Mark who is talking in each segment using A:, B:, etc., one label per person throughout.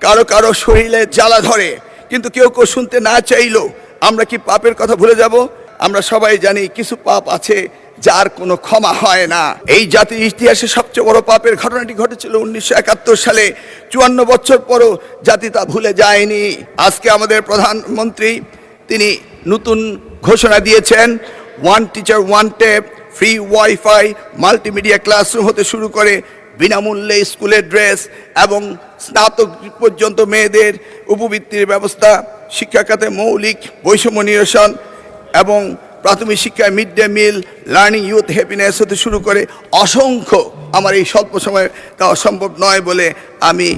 A: কারো কারো শরীরে জ্বালা ধরে, কিন্তু কেউ কেউ শুনতে না চাইলো আমরা কি পাপের কথা ভুলে যাব? আমরা সবাই জানি কিছু পাপ আছে যার কোনো ক্ষমা হয় না। এই জাতির ইতিহাসে সবচেয়ে বড় পাপের ঘটনাটি ঘটেছিল 1971 সালে। 54 বছর পরও জাতি তা ভুলে যায়নি। আজকে আমাদের প্রধানমন্ত্রী তিনি নতুন ঘোষণা দিয়েছেন, one teacher one tab, free wifi, multimedia classroom হতে শুরু করে বিনামূল্যে স্কুলের ড্রেস এবং স্নাতক পর্যন্ত মেয়েদের উপবৃত্তির ব্যবস্থা, শিক্ষা খাতে মৌলিক বৈষম্য নিরসন এবং প্রাথমিক শিক্ষায় mid day meal, learning youth happiness হতে শুরু করে অসংখ্য, আমার এই স্বল্প সময়ে তা অসম্ভব নয় বলে আমি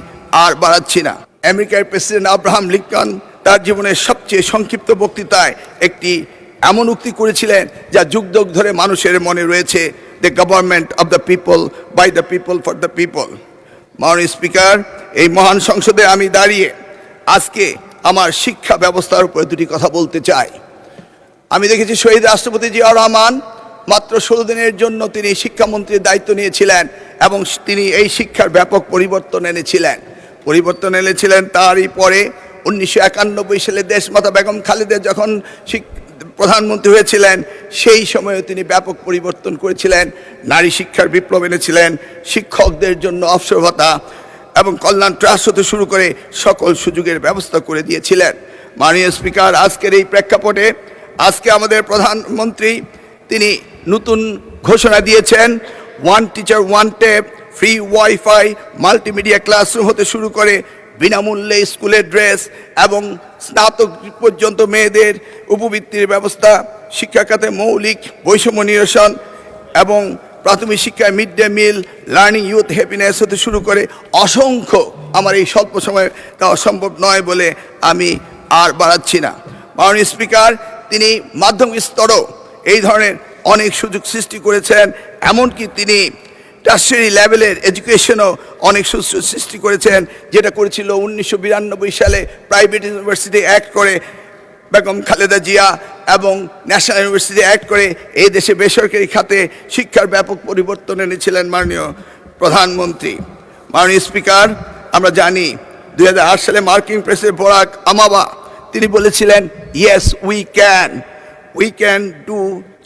A: আর বাড়াচ্ছি না। আমেরিকার প্রেসিডেন্ট আব্রাহাম লিঙ্কন তার জীবনের সবচেয়ে সংক্ষিপ্ত বক্তৃতায় একটি এমন উক্তি করেছিলেন যা যুগ যুগ ধরে মানুষের মনে রয়েছে, the government of the people, by the people, for the people. মাননীয় স্পিকার, এই মহান সংসদে আমি দাঁড়িয়ে আজকে আমার শিক্ষা ব্যবস্থার উপরে দুটি কথা বলতে চাই। আমি দেখেছি শহীদ রাষ্ট্রপতি জিয়াউর রহমান মাত্র 16 দিনের জন্য তিনি শিক্ষামন্ত্রীর দায়িত্ব নিয়েছিলেন এবং তিনি এই শিক্ষার ব্যাপক পরিবর্তন এনেছিলেন। তারই পরে 1991 সালে দেশমাতা বেগম খালেদা যখন প্রধানমন্ত্রী হয়েছিলেন, সেই সময়ে তিনি ব্যাপক পরিবর্তন করেছিলেন। নারী শিক্ষার বিপ্লব এনেছিলেন, শিক্ষকদের জন্য অবসর ভাতা এবং কল্যাণ ট্রাস্ট হতে শুরু করে সকল সুযোগের ব্যবস্থা করে দিয়েছিলেন। মাননীয় স্পিকার, আজকের এই প্রেক্ষাপটে আজকে আমাদের প্রধানমন্ত্রী তিনি নতুন ঘোষণা দিয়েছেন, one teacher one tab, free wifi, multimedia classroom হতে শুরু করে বিনামূল্যে স্কুলের ড্রেস এবং স্নাতক পর্যন্ত মেয়েদের উপবৃত্তির ব্যবস্থা, শিক্ষা খাতে মৌলিক বৈষম্য নিরসন এবং প্রাথমিক শিক্ষায় mid day meal, learning youth happiness হতে শুরু করে অসংখ্য, আমার এই স্বল্প সময়ে তা অসম্ভব নয় বলে আমি আর বাড়াচ্ছি না। মাননীয় স্পিকার, তিনি মাধ্যমিক স্তরেও এই ধরনের অনেক সুযোগ সৃষ্টি করেছেন, এমনকি তিনি টার্সিয়ারি লেভেলের এডুকেশনও অনেক সুযোগ সৃষ্টি করেছেন, যেটা করেছিল 1992 সালে প্রাইভেট ইউনিভার্সিটি অ্যাক্ট করে বেগম খালেদা জিয়া এবং ন্যাশনাল ইউনিভার্সিটি অ্যাক্ট করে এই দেশে বেসরকারি খাতে শিক্ষার ব্যাপক পরিবর্তন এনেছিলেন মাননীয় প্রধানমন্ত্রী। মাননীয় স্পিকার, আমরা জানি 2008 সালে মার্কিন প্রেসিডেন্ট বারাক ওবামা তিনি বলেছিলেন, yes we can do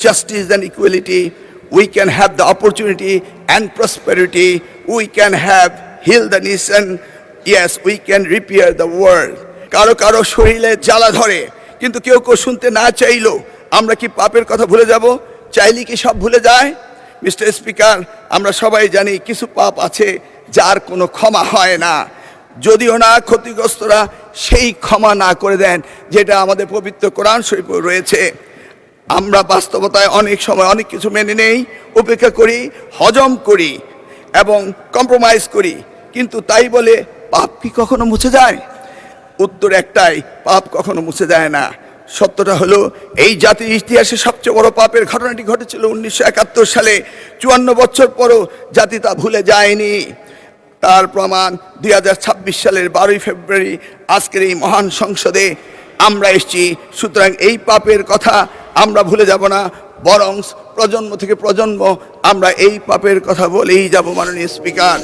A: justice and equality, we can have the opportunity and prosperity, we can have heal the nation, yes, we can repair the world. কারো কারো শরীরে জ্বালা ধরে, কিন্তু কেউ কেউ শুনতে না চাইলো আমরা কি পাপের কথা ভুলে যাব? চাইলে কি সব ভুলে যায়? মিস্টার স্পিকার, আমরা সবাই জানি কিছু পাপ আছে যার কোনো ক্ষমা হয় না, যদিও না ক্ষতিগ্রস্তরা সেই ক্ষমা না করে দেন যেটা আমাদের পবিত্র কোরআন শরীফে রয়েছে। আমরা বাস্তবতায় অনেক সময় অনেক কিছু মেনে নেই, উপেক্ষা করি, হজম করি এবং কম্প্রোমাইজ করি, কিন্তু তাই বলে পাপ কি কখনো মুছে যায়? উত্তর একটাই, পাপ কখনো মুছে যায় না। সত্যটা হলো, এই জাতির ইতিহাসে সবচেয়ে বড় পাপের ঘটনাটি ঘটেছিল 1971 সালে। 54 বছর পরও জাতি তা ভুলে যায়নি। তার প্রমাণ 2026 সালের 12 ফেব্রুয়ারি আজকের এই মহান সংসদে আমরা এসেছি। সুতরাং এই পাপের কথা আমরা ভুলে যাব না, বরং প্রজন্ম থেকে প্রজন্ম আমরা এই পাপের কথা বলেই যাব। মাননীয় স্পিকার।